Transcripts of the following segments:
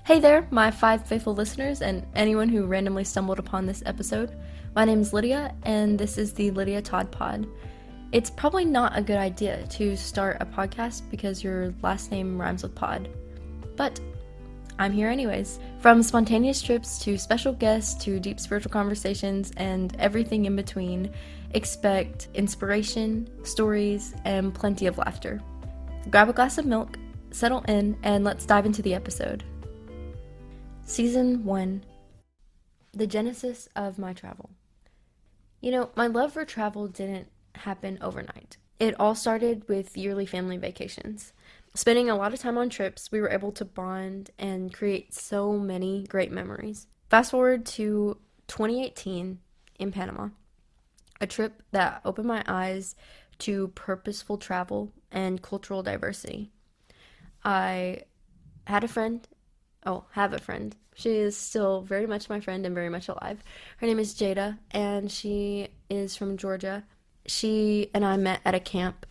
Hey there, my 5 faithful listeners, and anyone who randomly stumbled upon this episode. My name is Lydia, and this is the Lydia Todd Pod. It's probably not a good idea to start a podcast because your last name rhymes with pod. But I'm here anyways. From spontaneous trips to special guests to deep spiritual conversations and everything in between, expect inspiration, stories, and plenty of laughter. Grab a glass of milk, settle in, and let's dive into the episode. Season 1. The genesis of my travel. My love for travel didn't happen overnight. It all started with yearly family vacations. Spending a lot of time on trips, we were able to bond and create so many great memories. Fast forward to 2018 in Panama, a trip that opened my eyes to purposeful travel and cultural diversity. I have a friend. She is still very much my friend and very much alive. Her name is Jada, and she is from Georgia. She and I met at a camp,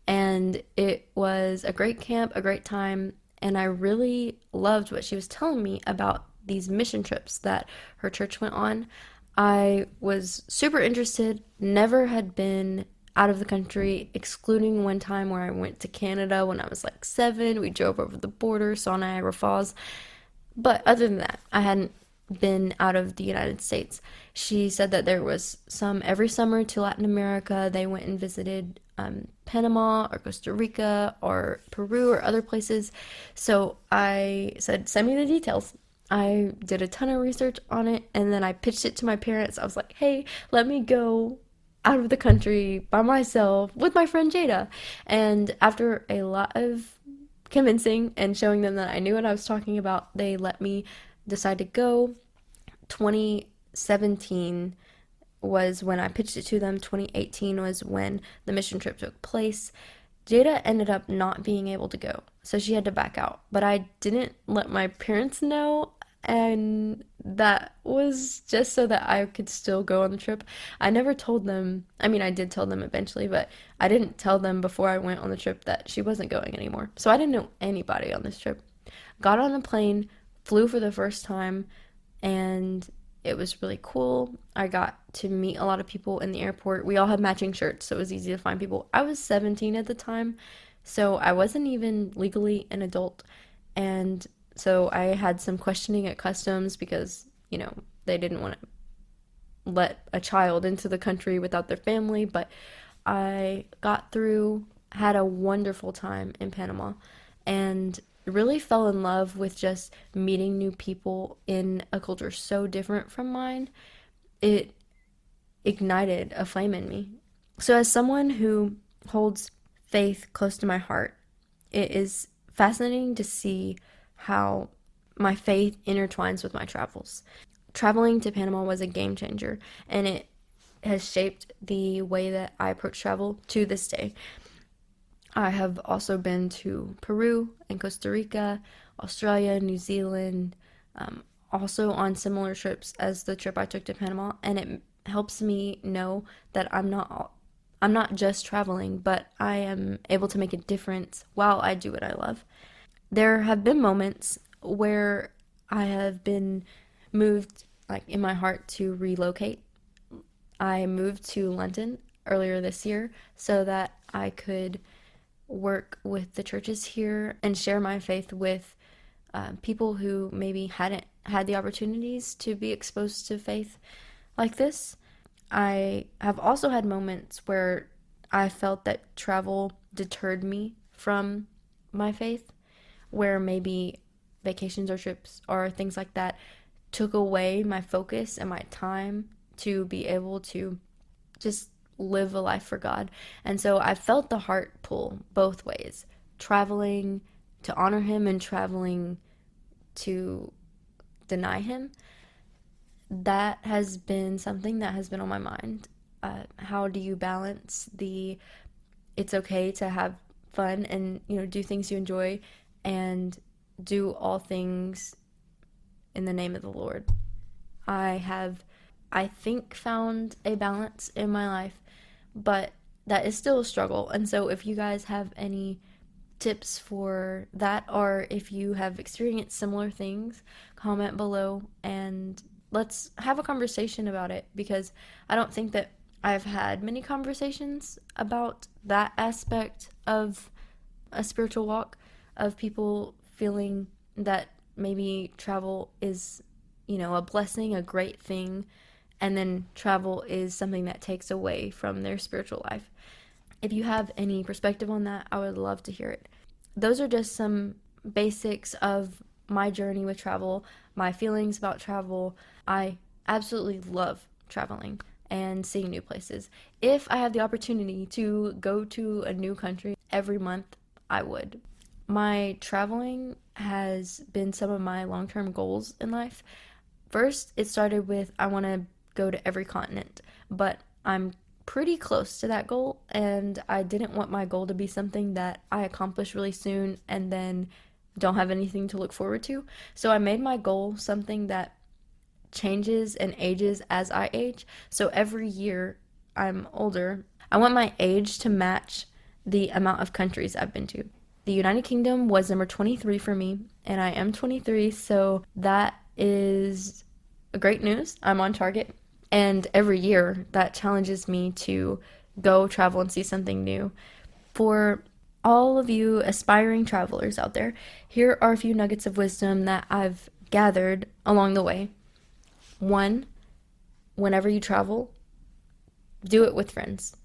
and it was a great camp, a great time, and I really loved what she was telling me about these mission trips that her church went on. I was super interested, never had been out of the country, excluding one time where I went to Canada when I was like 7. We drove over the border, saw Niagara Falls. But other than that, I hadn't been out of the United States. She said that there was some every summer to Latin America. They went and visited Panama or Costa Rica or Peru or other places. So I said, send me the details. I did a ton of research on it, and then I pitched it to my parents. I was like, hey, let me go out of the country by myself with my friend Jada. And after a lot of convincing and showing them that I knew what I was talking about, they let me decide to go. 2017 was when I pitched it to them. 2018 was when the mission trip took place. Jada ended up not being able to go, so she had to back out. But I didn't let my parents know, and that was just so that I could still go on the trip. I never told them, I did tell them eventually, but I didn't tell them before I went on the trip that she wasn't going anymore. So I didn't know anybody on this trip. Got on a plane, flew for the first time, and it was really cool. I got to meet a lot of people in the airport. We all had matching shirts, so it was easy to find people. I was 17 at the time, so I wasn't even legally an adult, and so I had some questioning at customs because, they didn't want to let a child into the country without their family, but I got through, had a wonderful time in Panama, and really fell in love with just meeting new people in a culture so different from mine. It ignited a flame in me. So as someone who holds faith close to my heart, it is fascinating to see how my faith intertwines with my travels. Traveling to Panama was a game changer, and it has shaped the way that I approach travel to this day. I have also been to Peru and Costa Rica, Australia, New Zealand, also on similar trips as the trip I took to Panama, and it helps me know that I'm not just traveling, but I am able to make a difference while I do what I love. There have been moments where I have been moved, like in my heart, to relocate. I moved to London earlier this year so that I could work with the churches here and share my faith with people who maybe hadn't had the opportunities to be exposed to faith like this. I have also had moments where I felt that travel deterred me from my faith, where maybe vacations or trips or things like that took away my focus and my time to be able to just live a life for God. And so I felt the heart pull both ways, traveling to honor Him and traveling to deny Him. That has been something that has been on my mind. How do you balance it's okay to have fun and do things you enjoy and do all things in the name of the Lord? I have, I think, found a balance in my life, but that is still a struggle. And so if you guys have any tips for that, or if you have experienced similar things, comment below and let's have a conversation about it, because I don't think that I've had many conversations about that aspect of a spiritual walk, of people feeling that maybe travel is, a blessing, a great thing, and then travel is something that takes away from their spiritual life. If you have any perspective on that, I would love to hear it. Those are just some basics of my journey with travel, my feelings about travel. I absolutely love traveling and seeing new places. If I had the opportunity to go to a new country every month, I would. My traveling has been some of my long-term goals in life. First, it started with I want to go to every continent, but I'm pretty close to that goal, and I didn't want my goal to be something that I accomplish really soon and then don't have anything to look forward to. So I made my goal something that changes and ages as I age. So every year I'm older, I want my age to match the amount of countries I've been to. The United Kingdom was number 23 for me, and I am 23, so that is great news. I'm on target. And every year that challenges me to go travel and see something new. For all of you aspiring travelers out there, here are a few nuggets of wisdom that I've gathered along the way. One, whenever you travel, do it with friends.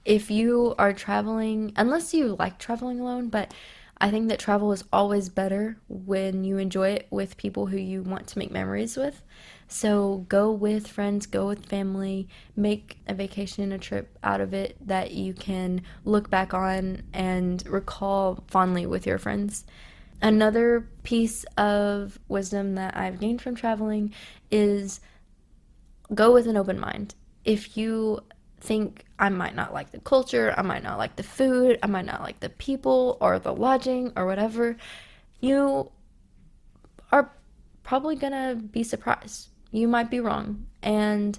If you are traveling, unless you like traveling alone, but I think that travel is always better when you enjoy it with people who you want to make memories with. So go with friends, go with family, make a vacation, a trip out of it that you can look back on and recall fondly with your friends. Another piece of wisdom that I've gained from traveling is go with an open mind. If you think I might not like the culture, I might not like the food, I might not like the people or the lodging or whatever, you are probably gonna be surprised. You might be wrong, and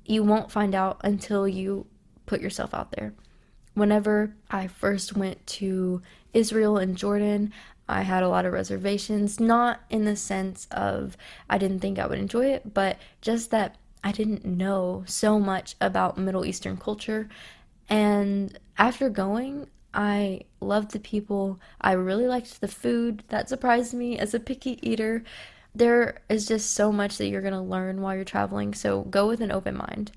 you won't find out until you put yourself out there. Whenever I first went to Israel and Jordan, I had a lot of reservations, not in the sense of I didn't think I would enjoy it, but just that I didn't know so much about Middle Eastern culture. And after going, I loved the people. I really liked the food. That surprised me as a picky eater. There is just so much that you're going to learn while you're traveling, so go with an open mind.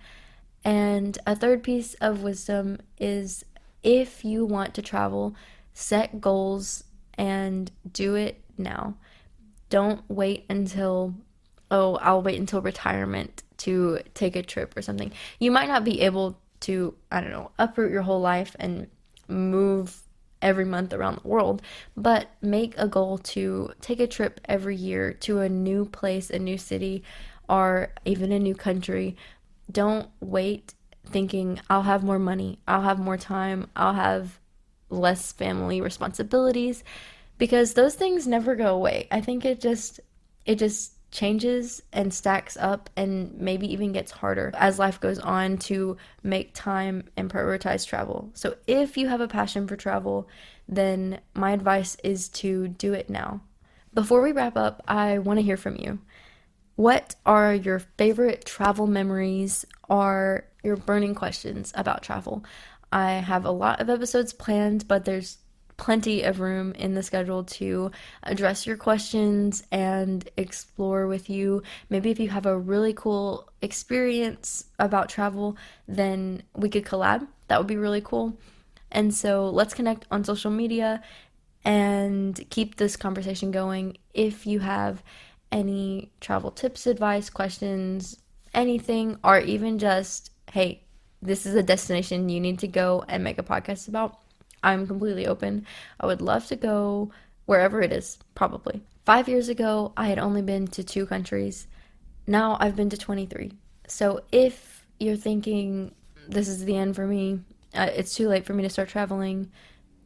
And a third piece of wisdom is if you want to travel, set goals and do it now. Don't wait until, oh, I'll wait until retirement to take a trip or something. You might not be able to, I don't know, uproot your whole life and move every month around the world, but make a goal to take a trip every year to a new place, a new city, or even a new country. Don't wait thinking I'll have more money, I'll have more time, I'll have less family responsibilities, because those things never go away. I think it just changes and stacks up and maybe even gets harder as life goes on to make time and prioritize travel. So if you have a passion for travel, then my advice is to do it now. Before we wrap up, I want to hear from you. What are your favorite travel memories or your burning questions about travel? I have a lot of episodes planned, but there's plenty of room in the schedule to address your questions and explore with you. Maybe if you have a really cool experience about travel, then we could collab. That would be really cool. And so let's connect on social media and keep this conversation going. If you have any travel tips, advice, questions, anything, or even just, hey, this is a destination you need to go and make a podcast about, I'm completely open. I would love to go wherever it is, probably. 5 years ago, I had only been to 2 countries. Now I've been to 23. So if you're thinking, this is the end for me, it's too late for me to start traveling,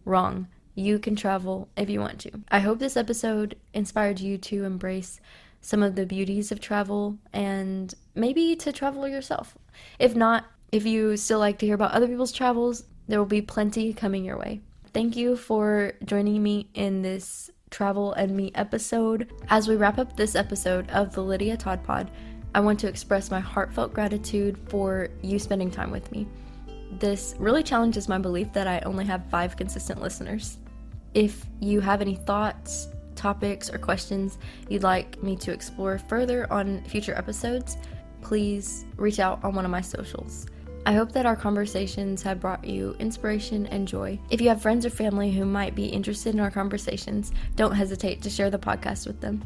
wrong. You can travel if you want to. I hope this episode inspired you to embrace some of the beauties of travel and maybe to travel yourself. If not, if you still like to hear about other people's travels, there will be plenty coming your way. Thank you for joining me in this Travel and Me episode. As we wrap up this episode of the Lydia Todd Pod, I want to express my heartfelt gratitude for you spending time with me. This really challenges my belief that I only have 5 consistent listeners. If you have any thoughts, topics, or questions you'd like me to explore further on future episodes, please reach out on one of my socials. I hope that our conversations have brought you inspiration and joy. If you have friends or family who might be interested in our conversations, don't hesitate to share the podcast with them.